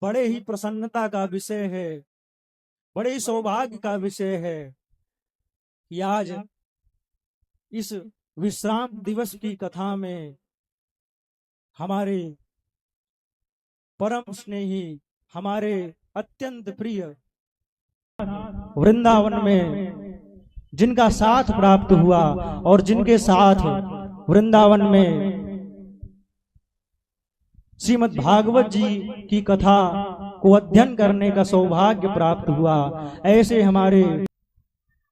बड़े ही प्रसन्नता का विषय है, बड़े ही सौभाग्य का विषय है कि आज इस विश्राम दिवस की कथा में हमारे परम स्नेही, हमारे अत्यंत प्रिय वृंदावन में जिनका साथ प्राप्त हुआ और जिनके साथ वृंदावन में श्रीमद् भागवत जी की कथा को अध्ययन करने का सौभाग्य प्राप्त हुआ, ऐसे हमारे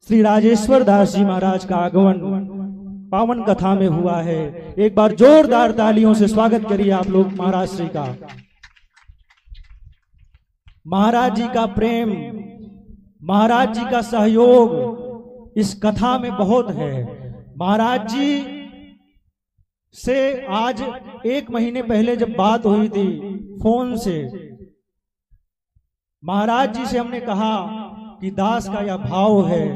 श्री राजेश्वर दास जी महाराज का आगमन पावन कथा में हुआ है। एक बार जोरदार तालियों से स्वागत करिए आप लोग महाराज श्री का। महाराज जी का प्रेम, महाराज जी का सहयोग इस कथा में बहुत है। महाराज जी से आज 1 महीने पहले जब बात हुई थी फोन से, महाराज जी से हमने कहा कि दास का यह भाव है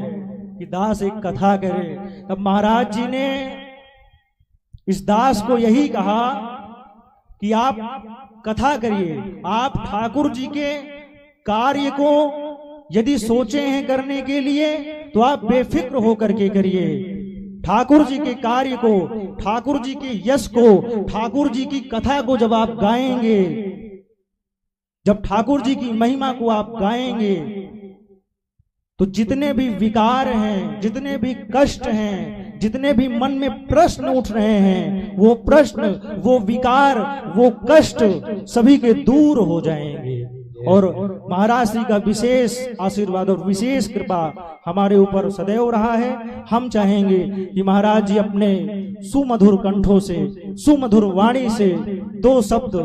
कि दास एक कथा करे। तब महाराज जी ने इस दास को यही कहा कि आप कथा करिए, आप ठाकुर जी के कार्य को यदि सोचे हैं करने के लिए तो आप बेफिक्र होकर के करिए। ठाकुर जी के कार्य को, ठाकुर जी के यश को, ठाकुर जी की कथा को जब आप गाएंगे, जब ठाकुर जी की महिमा को आप गाएंगे, तो जितने भी विकार हैं, जितने भी कष्ट हैं, जितने भी मन में प्रश्न उठ रहे हैं, वो प्रश्न, वो विकार, वो कष्ट सभी के दूर हो जाएंगे। और महाराज श्री का विशेष आशीर्वाद और विशेष कृपा हमारे ऊपर सदैव रहा है। हम चाहेंगे कि महाराज जी अपने सुमधुर कंठों से, सुमधुर वाणी से 2 शब्द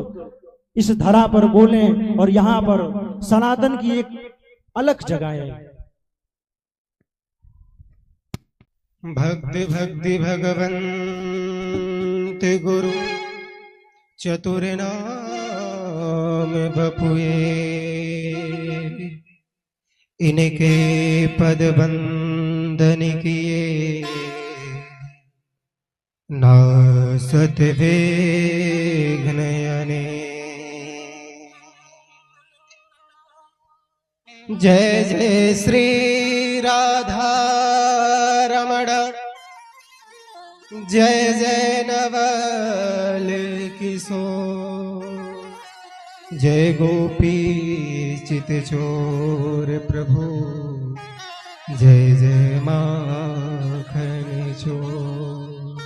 इस धरा पर बोलें और यहाँ पर सनातन की एक अलख जगाएं। भक्ति भक्ति भगवंत गुरु चतुर नाम बपुए, इनके पद बंदन किए नासत विघ्न अने। जय जय श्री राधा रमण, जय जय नवल किशोर, जय गोपी चित चोर प्रभु, जय जय माखन चोर।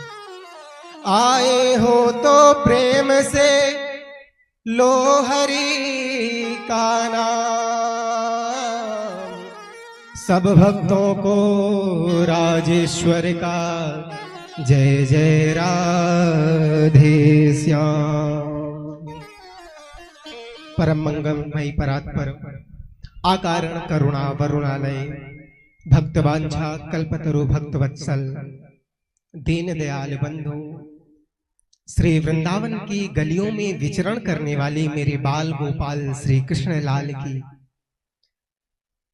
आए हो तो प्रेम से लो हरि का नाम, सब भक्तों को राजेश्वर का जय जय राधे श्याम। परम मंगलमयी परात्पर आकारण करुणा वरुणालय, भक्तवांछा कल्पतरु भक्तवत्सल, दीन दयाल बंधु, श्री वृंदावन की गलियों में विचरण करने वाले मेरे बाल गोपाल श्री कृष्ण लाल की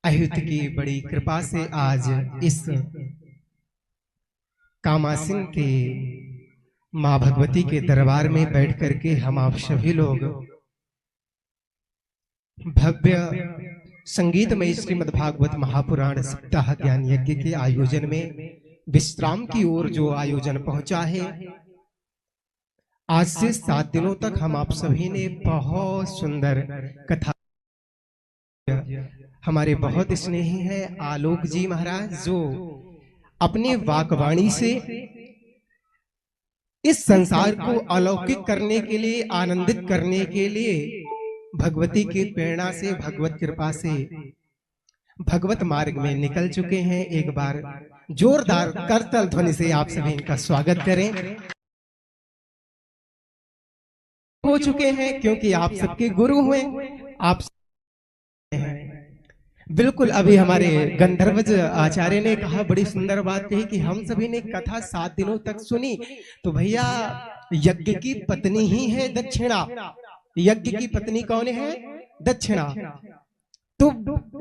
अयुत की बड़ी कृपा से आज इस कामासिन के मां भगवती के दरबार में बैठ करके हम आप सभी लोग भव्य संगीतमय श्रीमद्भागवत महापुराण सप्ताह ज्ञान यज्ञ के आयोजन में विश्राम की ओर जो आयोजन पहुंचा है, आज से 7 दिनों तक हम आप सभी ने बहुत सुंदर कथा, हमारे बहुत स्नेही है आलोक जी महाराज, जो अपने वाकवाणी से इस संसार को अलौकिक करने के लिए, आनंदित करने के लिए भगवती की प्रेरणा से, भगवत कृपा से भगवत मार्ग में निकल चुके हैं। एक बार जोरदार करताल ध्वनि से आप सभी इनका स्वागत करें। हो चुके हैं क्योंकि आप सबके गुरु हुए, आप बिल्कुल। अभी हमारे गंधर्वज आचार्य ने कहा, बड़ी सुंदर बात कही कि हम सभी ने कथा 7 दिनों तक सुनी, तो भैया यज्ञ की पत्नी ही है दक्षिणा। यज्ञ की पत्नी कौन है? दक्षिणा। तो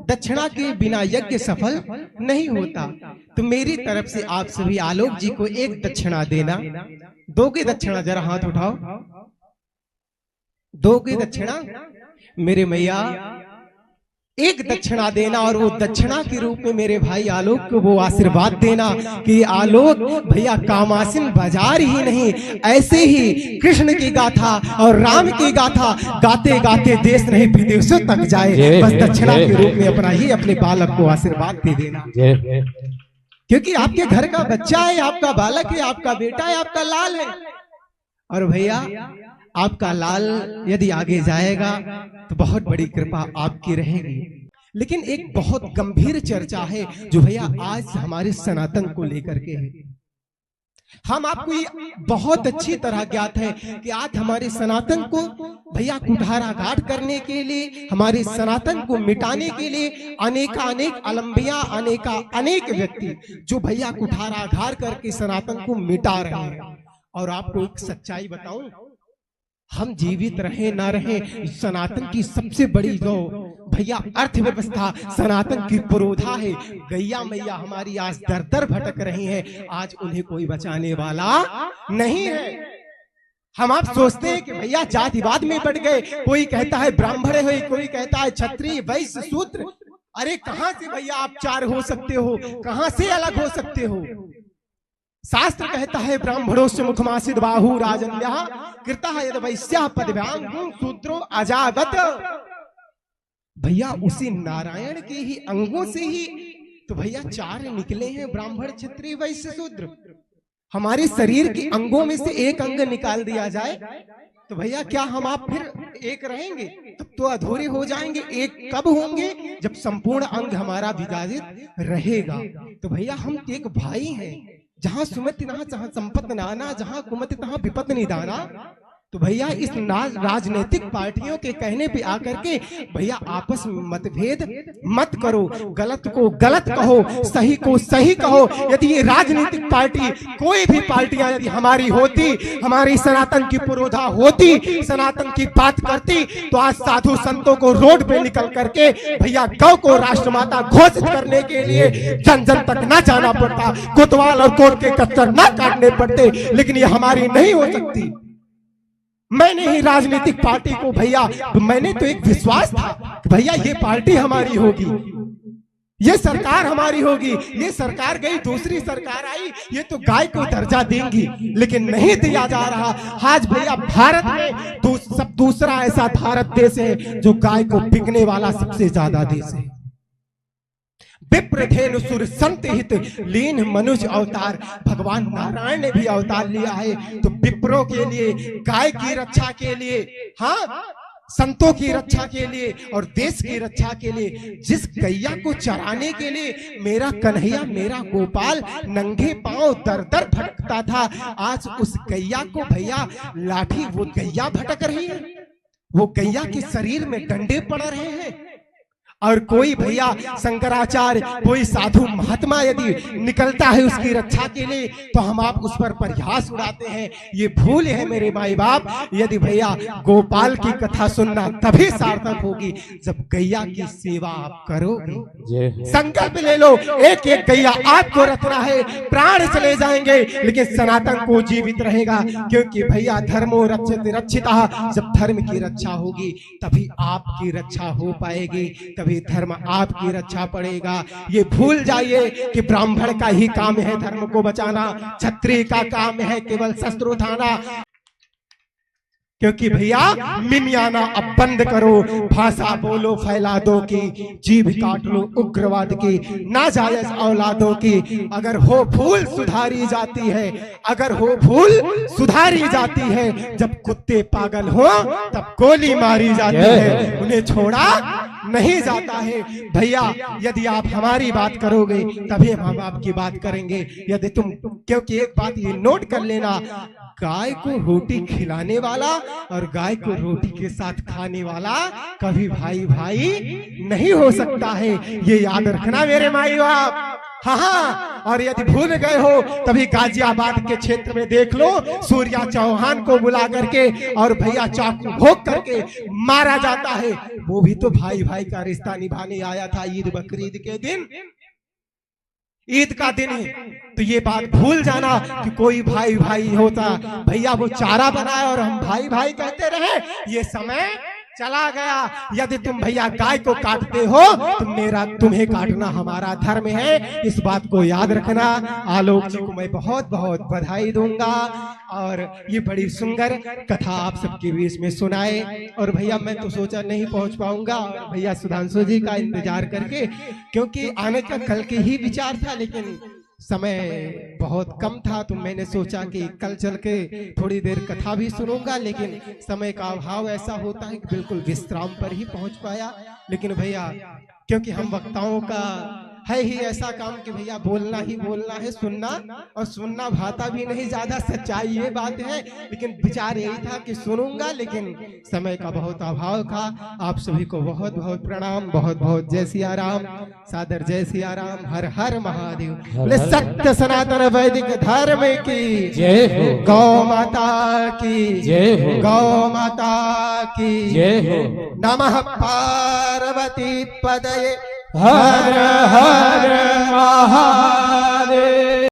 दक्षिणा के बिना यज्ञ सफल नहीं होता। तो मेरी तरफ से आप सभी आलोक जी को एक दक्षिणा देना। दोगे दक्षिणा? जरा हाथ उठाओ। दोगे दक्षिणा? मेरे मैया एक दक्षिणा देना और वो दक्षिणा के रूप में मेरे भाई आलोक को वो आशीर्वाद देना कि आलोक भैया कामासिन बाजार ही नहीं, ऐसे ही कृष्ण की गाथा और राम की गाथा गाते गाते देश नहीं विदेशों तक जाए। बस दक्षिणा के रूप में अपना ही अपने बालक को आशीर्वाद दे देना, क्योंकि आपके घर का बच्चा है, आपका बालक है, आपका बेटा है, आपका लाल है। और भैया आपका लाल यदि आगे जाएगा तो बहुत बड़ी कृपा आपकी रहेगी। लेकिन एक बहुत गंभीर चर्चा है जो भैया आज हमारे सनातन को लेकर के है। हम आपको ये बहुत अच्छी तरह ज्ञात है कि आज हमारे सनातन को भैया कुठाराघात करने के लिए, हमारे सनातन को मिटाने के लिए अनेक अलंबिया अनेक व्यक्ति जो भैया कुठाराघात करके सनातन को मिटा रहे हैं। और आपको एक सच्चाई बताऊं, हम जीवित रहे ना रहे, सनातन की सबसे बड़ी जो भैया अर्थव्यवस्था सनातन की पुरोधा है। गैया मैया हमारी आज दर दर भटक रही हैं, आज उन्हें कोई बचाने वाला नहीं है। हम आप सोचते हैं कि भैया जातिवाद में बढ़ गए, कोई कहता है ब्राह्मण है, कोई कहता है क्षत्रिय वैश्य शूद्र। अरे कहां से भैया आप चार हो सकते हो, कहां से अलग हो सकते हो? शास्त्र कहता है ब्राह्मणोस्य मुखमासिद बाहु राजन्यः कृतः यद वैश्यः पदव्यां शूद्रो अजागत। भैया उसी नारायण के ही अंगों से ही तो भैया चार निकले हैं, ब्राह्मण क्षत्रिय वैश्य शूद्र। हमारे शरीर के अंगों में से एक अंग निकाल दिया जाए तो भैया क्या हम आप फिर एक रहेंगे? तब तो अधूरे हो जाएंगे। एक कब होंगे? जब संपूर्ण अंग हमारा विभाजित रहेगा। तो भैया हम एक भाई हैं, जहां सुमति ना जहां संपत्ति नाना, जहां कुमति तहां विपत्ति निदाना। तो भैया इस राजनीतिक पार्टियों के कहने पे आकर के भैया आपस में मतभेद मत करो, गलत को गलत कहो, सही को सही कहो। यदि ये राजनीतिक पार्टी, कोई भी पार्टियां यदि हमारी होती, हमारी सनातन की पुरोधा होती, सनातन की बात करती, तो आज साधु संतों को रोड पे निकल करके भैया गौ को राष्ट्रमाता घोषित करने के लिए जन जन तक ना जाना पड़ता, कोतवाल और कोर्ट के कच्चर ना काटने पड़ते। लेकिन ये हमारी नहीं हो सकती। मैंने ही राजनीतिक पार्टी को भैया, मैंने तो एक विश्वास था कि भैया ये पार्टी हमारी होगी, ये सरकार हमारी होगी। ये सरकार गई, दूसरी सरकार आई, ये तो गाय को दर्जा देंगी, लेकिन नहीं दिया जा रहा। आज भैया भारत में सब दूसरा ऐसा भारत देश है जो गाय को बिकने वाला सबसे ज्यादा देश है। विप्रधेनु सुर संत हित लीन मनुष्य अवतार, भगवान नारायण ने भी अवतार लिया है। तो विप्रों के लिए, गाय की रक्षा के लिए, हाँ संतों की रक्षा के लिए और देश की रक्षा के लिए, जिस गैया को चराने के लिए मेरा कन्हैया, मेरा गोपाल नंगे पांव दर दर भटकता था, आज उस गैया को भैया लाठी, वो गैया भटक रही है, वो गैया के शरीर में डंडे पड़ रहे हैं। और कोई भैया शंकराचार्य, कोई साधु महात्मा यदि निकलता है उसकी रक्षा के लिए, तो हम आप उस पर परिहास उड़ाते हैं। ये भूल है मेरे माई बाप। यदि भैया गोपाल की कथा सुनना तभी सार्थक होगी जब गैया की सेवा आप करोगे। संकल्प ले लो, एक एक गैया आपको रखना है, प्राण चले जाएंगे लेकिन सनातन को जीवित रहेगा। क्योंकि भैया धर्मो रक्षित रक्षिता, जब धर्म की रक्षा होगी तभी आपकी रक्षा हो पाएगी, तभी धर्म आपकी रक्षा पड़ेगा। ये भूल जाइए कि ब्राह्मण का ही काम है धर्म को बचाना, क्षत्रिय का काम है केवल शस्त्र उठाना। क्योंकि भैया मिमियाना अब बंद करो, भाषा बोलो फैला दो की, जीभ काट लो उग्रवाद की, नाजायज औलादों की। अगर हो भूल सुधारी जाती है, अगर हो भूल सुधारी जाती है, जब कुत्ते पागल हो तब गोली मारी जाती है, उन्हें छोड़ा नहीं जाता है। भैया यदि आप हमारी बात करोगे तभी हम आपकी बात करेंगे। यदि तुम, क्योंकि एक बात ये नोट कर लेना, गाय को रोटी खिलाने वाला और गाय को रोटी के साथ खाने वाला कभी भाई भाई नहीं हो सकता है। ये याद रखना मेरे माई बाप। हाँ, और यदि भूल गए हो तभी गाजियाबाद के क्षेत्र में देख लो, सूर्या चौहान को बुला करके और भैया चाकू भोग करके मारा जाता है। वो भी तो भाई भाई का रिश्ता निभाने आया था ईद बकरीद के दिन, ईद का दिन है। तो ये बात भूल जाना कि कोई भाई भाई होता, भैया वो चारा बनाए और हम भाई भाई कहते रहे, ये समय चला गया। यदि तुम भैया गाय को काटते हो तो तुम्हें काटना हमारा धर्म है, इस बात को याद रखना। आलोक जी को मैं बहुत बहुत बधाई दूंगा और ये बड़ी सुंदर कथा आप सबके बीच में सुनाए। और भैया मैं तो सोचा नहीं पहुंच पाऊंगा, और भैया सुधांशु जी का इंतजार करके, क्योंकि आने का कल के ही विचार था, लेकिन समय बहुत कम था, तो मैंने सोचा कि कल चल के थोड़ी देर कथा भी सुनूंगा, लेकिन समय का अभाव ऐसा होता है कि बिल्कुल विश्राम पर ही पहुंच पाया। लेकिन भैया क्योंकि हम वक्ताओं का है ही ऐसा काम कि भैया बोलना ही बोलना है, सुनना और सुनना भाता भी नहीं ज्यादा, सच्चाई ये बात है। लेकिन विचार यही था कि सुनूंगा, लेकिन समय का बहुत अभाव था। आप सभी को बहुत बहुत प्रणाम, बहुत बहुत जय सिया राम, सादर जय सिया राम, हर हर महादेव। बोले सत्य सनातन वैदिक धर्म की जय हो, गौ माता की जय हो, गौ माता की जय हो। नमः पार्वती पदये हर हर